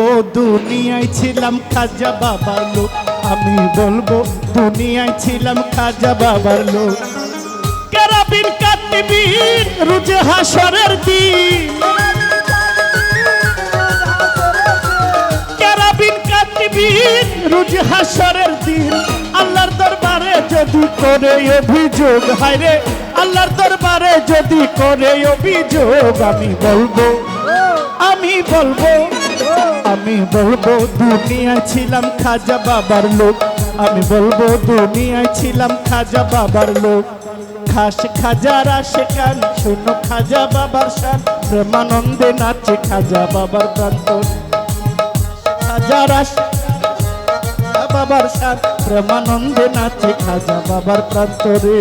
বলবো দুনিয়ায় ছিলাম খাজা বাবার লোক, আমি বলবো দুনিয়ায় ছিলাম খাজা বাবার লোক। কেরাবিন কাতিবিন রোজ হাসরের দিন, কেরাবিন কাতিবিন রোজ হাসরের দিন, আল্লাহর দরবারে যদি করে অভিযোগ, হায়রে আল্লাহর দরবারে যদি করে অভিযোগ, আমি বলবো আমি বলবো দুনিয়ায় ছিলাম খাজা বাবার লোক, আমি বলবো দুনিয়ায় ছিলাম খাজা বাবার লোক। খাস খাজার আশেকান শোনো খাজা বাবার শান, প্রেমানন্দে নাচে খাজা বাবার প্রান্তর। খাজার আশেকান বাবার শান, প্রেমানন্দে নাচে খাজা বাবার প্রান্তরে।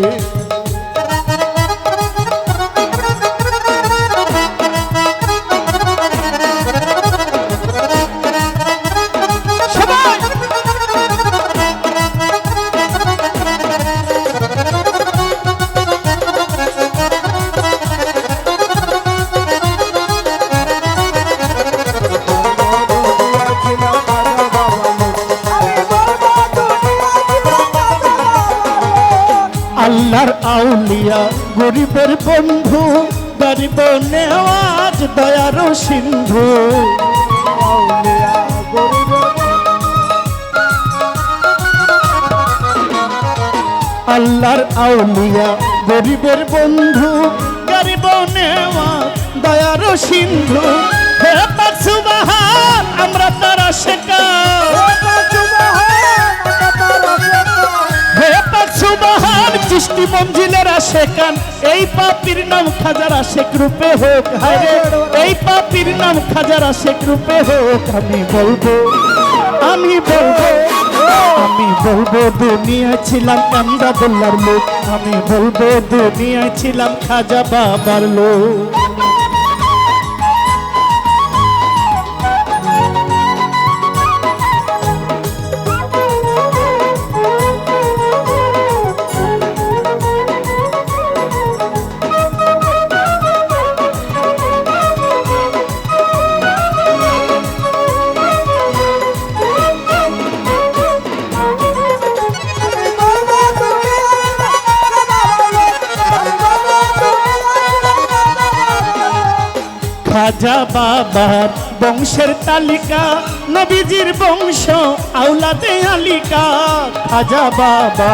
আল্লাহর আউলিয়া গরিবের বন্ধু, গরিব নেওয়াজ দয়ার সিন্ধু। আল্লাহর আউলিয়া গরিবের বন্ধু, গরিব নেওয়াজ দয়ার সিন্ধু। হে পাক সুবহান আমরা তার আশিকান, হে পাক সুবহান চিশতি মঞ্জিলের আশিকান। এই পাপীর নাম খাজার আশিক রূপে হোক, হায়রে এই পাপীর নাম খাজার আশিক রূপে হোক। আমি বলবো দুনিয়ায় ছিলাম কামদাদুল্লাহর লোক, আমি বলবো দুনিয়ায় ছিলাম খাজা বাবার লোক। খাজা বাবার বংশের তালিকা, নবীজির বংশ আওলাদে আলিকা। খাজা বাবা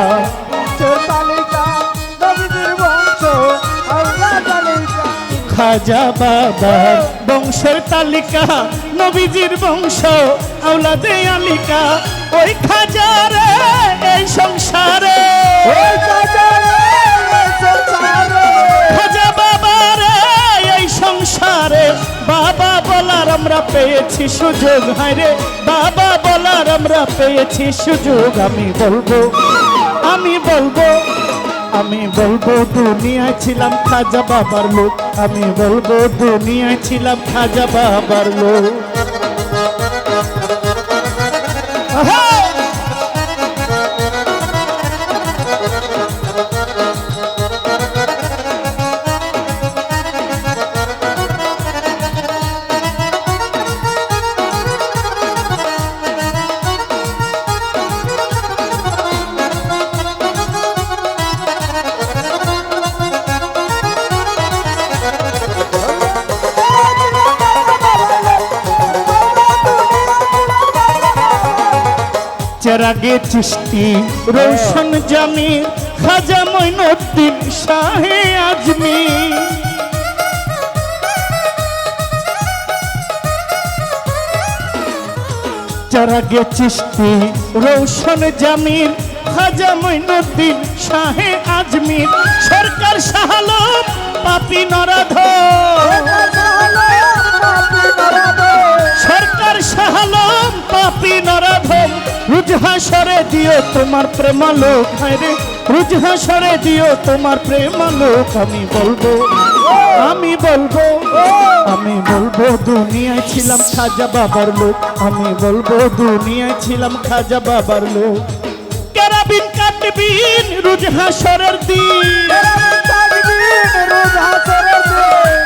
খাজা বাবার বংশের তালিকা, নবীজির বংশ আওলাদে আলিকা। ওই খাজারে এই সংসারে, খাজা বাবারে এই সংসারে, বাবা বলার আমরা পেয়েছি সুযোগ, হায়রে বাবা বলার আমরা পেয়েছি সুযোগ। আমি বলবো দুনিয়ায় ছিলাম খাজা বাবার লোক, আমি বলবো দুনিয়ায় ছিলাম খাজা বাবার লোক। চেরাগে চিশতি রৌশন জামির, খাজা মঈনুদ্দিন শাহে আজমির। চেরাগে চিশতি রৌশন জামির, খাজা মঈনুদ্দিন শাহে আজমির। সরকার শাহ আলম পাপী নরাধম, সরকার শাহ আলম পাপী নরাধম। রোজ হাসরে দিও তোমার প্রেমালোক, হায়রে রোজ হাসরে দিও তোমার প্রেমালোক। আমি বলবো দুনিয়ায় ছিলাম খাজা বাবার লোক, আমি বলবো দুনিয়ায় ছিলাম খাজা বাবার লোক। কেরাবিন কাতিবিন রোজ হাসরের দিন,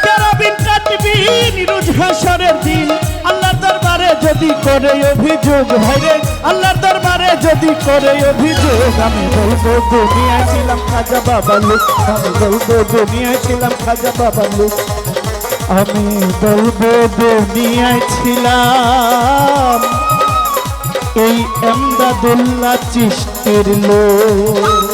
কেরাবিন কাতিবিন রোজ হাসরের দিন, আল্লাহর দরবারে যদি করে অভিযোগ, ভাইরে আল্লাহর দরবারে যদি করে অভিযোগ, আমি বলবো দুনিয়ায় ছিলাম খাজা বাবার লোক, আমি বলবো দুনিয়ায় ছিলাম খাজা বাবার লোক, আমি বলবো দুনিয়ায় ছিলাম এই এমদাদুল্লাহ চিশতির লোক।